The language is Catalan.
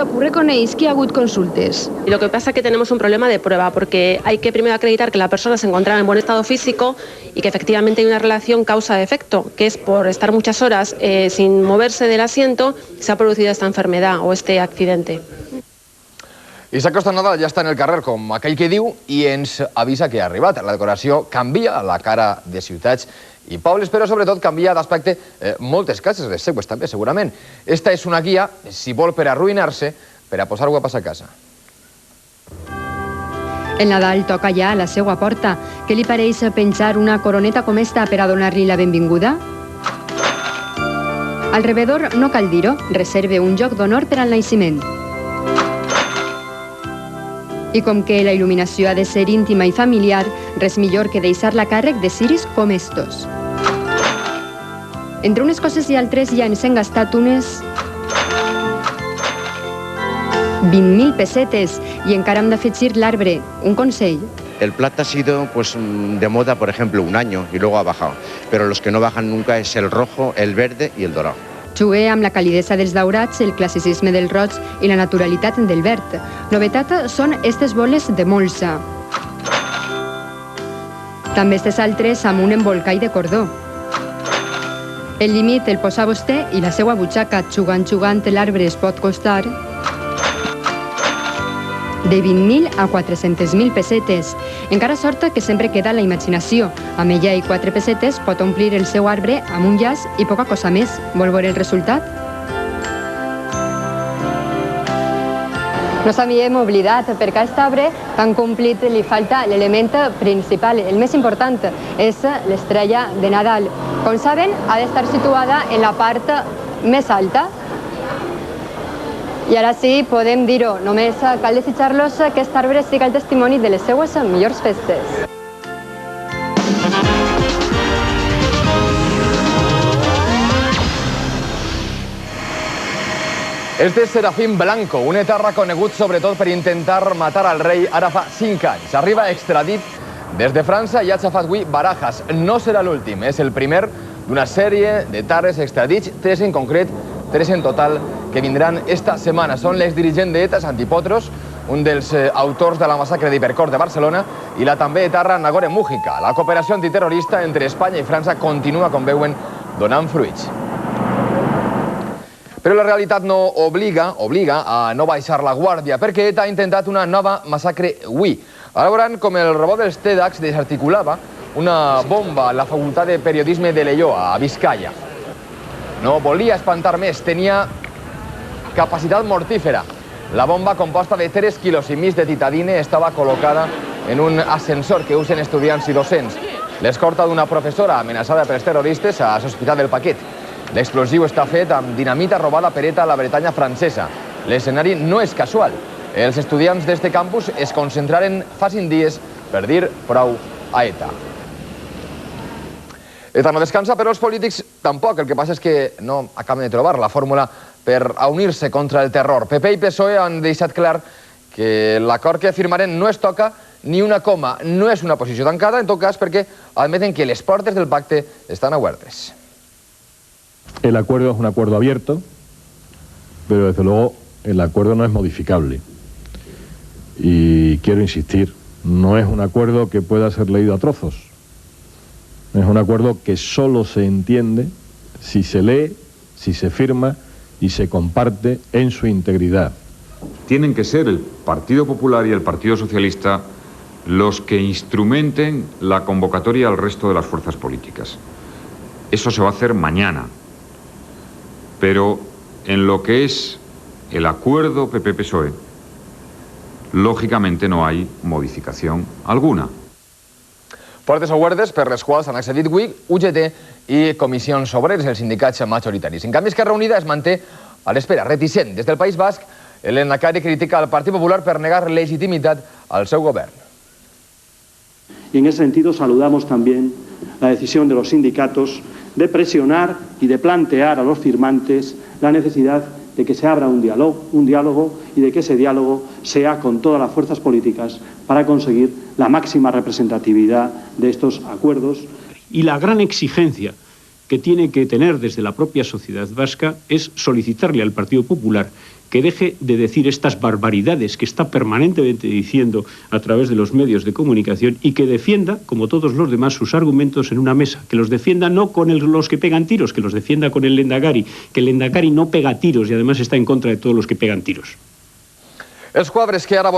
tampoc ho reconeix que hi ha hagut consultes. Y lo que pasa es que tenemos un problema de prueba, porque hay que primero acreditar que la persona se encontraba en buen estado físico y que efectivamente hay una relación causa-efecto, que es por estar muchas horas sin moverse del asiento, se ha producido esta enfermedad o este accidente. I s'acosta Nadal, ja està en el carrer, com aquell que diu, i ens avisa que ha arribat. La decoració canvia, la cara de ciutats i pobles, però sobretot canvia d'aspecte moltes cases, les seues també, segurament. Esta és una guia, si vol, per arruïnar-se, per a posar guapes a casa. El Nadal toca ja a la seua porta. Què li pareix penjar una coroneta com esta per a donar-li la benvinguda? Al rebedor no cal dir-ho, reserve un lloc d'honor per al naixement. I com que la il·luminació ha de ser íntima i familiar, res millor que deixar-la a càrrec de ciris com estos. Entre unes coses i altres ja ens hem gastat unes 20.000 pesetes i encara hem d'afegir l'arbre. Un consell. El plata ha sido de moda, por ejemplo, un año y luego ha bajado. Pero los que no bajan nunca es el rojo, el verde y el dorado. Jugué amb la calidesa dels daurats, el classicisme del roig i la naturalitat del verd. Novetat són estes boles de molsa. També estes altres amb un embolcall de cordó. El límit el posa vostè i la seva butxaca. Jugant l'arbre es pot costar de 20.000 a 400.000 pesetes. Encara sort que sempre queda la imaginació. Amb ella i 4 pesetes pot omplir el seu arbre amb un llaç i poca cosa més. Vol veure el resultat? No s'havíem oblidat, perquè a aquest arbre tan complit li falta l'element principal. El més important és l'estrella de Nadal. Com saben, ha d'estar situada en la part més alta. I ara sí, podem dir-ho, només cal desitjar-los que aquest arbre siga el testimoni de les seues millors festes. Este és Serafín Blanco, un etarra conegut sobretot per intentar matar al rei ara fa 5 anys. Arriba extradit des de França i ha xafat avui Barajas. No serà l'últim, és el primer d'una sèrie d'etarres extradits, 3 en concret, 3 en total, que vindran esta setmana. Són l'exdirigent d'ETA, Santi Potros, un dels autors de la massacre d'Hipercor de Barcelona, i la també etarra Nagore Mújica. La cooperació antiterrorista entre Espanya i França continua, com veuen, donant fruits. Però la realitat no obliga a no baixar la guàrdia, perquè ETA ha intentat una nova massacre avui. Ara veuran com el robot dels TEDx desarticulava una bomba a la Facultat de Periodisme de Leioa, a Vizcaya. No volia espantar més, tenia capacitat mortífera. La bomba, composta de 3,5 quilos de titadine, estava col·locada en un ascensor que usen estudiants i docents. L'escorta d'una professora amenaçada pels terroristes a l'Hospital del Paquet. L'explosiu està fet amb dinamita robada per ETA a la Bretanya francesa. L'escenari no és casual. Els estudiants d'este campus es concentraren fa 5 dies per dir prou a ETA. ETA no descansa, però els polítics tampoc. El que passa és que no acaben de trobar la fórmula per unir-se contra el terror. PP i PSOE han deixat clar que l'acord que firmaren no es toca ni una coma. No és una posició tancada, en tot cas, perquè admeten que les portes del pacte estan obertes. El acuerdo es un acuerdo abierto, pero desde luego el acuerdo no es modificable. Y quiero insistir, no es un acuerdo que pueda ser leído a trozos. Es un acuerdo que solo se entiende si se lee, si se firma y se comparte en su integridad. Tienen que ser el Partido Popular y el Partido Socialista los que instrumenten la convocatoria al resto de las fuerzas políticas. Eso se va a hacer mañana. Pero en lo que es el acuerdo PP-PSOE, lògicamente no hay modificación alguna. Portes obertes per les quals han accedit avui UGT i Comissions Obreres, els sindicats majoritaris. En canvi, Esquerra Unida es manté a l'espera, reticent. Des del País Basc, el Lehendakari critica al Partit Popular per negar legitimitat al seu govern. Y en ese sentido saludamos también la decisión de los sindicatos de presionar y de plantear a los firmantes la necesidad de que se abra un diálogo y de que ese diálogo sea con todas las fuerzas políticas para conseguir la máxima representatividad de estos acuerdos. Y la gran exigencia que tiene que tener desde la propia sociedad vasca es solicitarle al Partido Popular que deje de decir estas barbaridades que está permanentemente diciendo a través de los medios de comunicación y que defienda, como todos los demás, sus argumentos en una mesa. Que los defienda no con los que pegan tiros, que los defienda con el Lehendakari, que el Lehendakari no pega tiros y además está en contra de todos los que pegan tiros. Els quadres que ara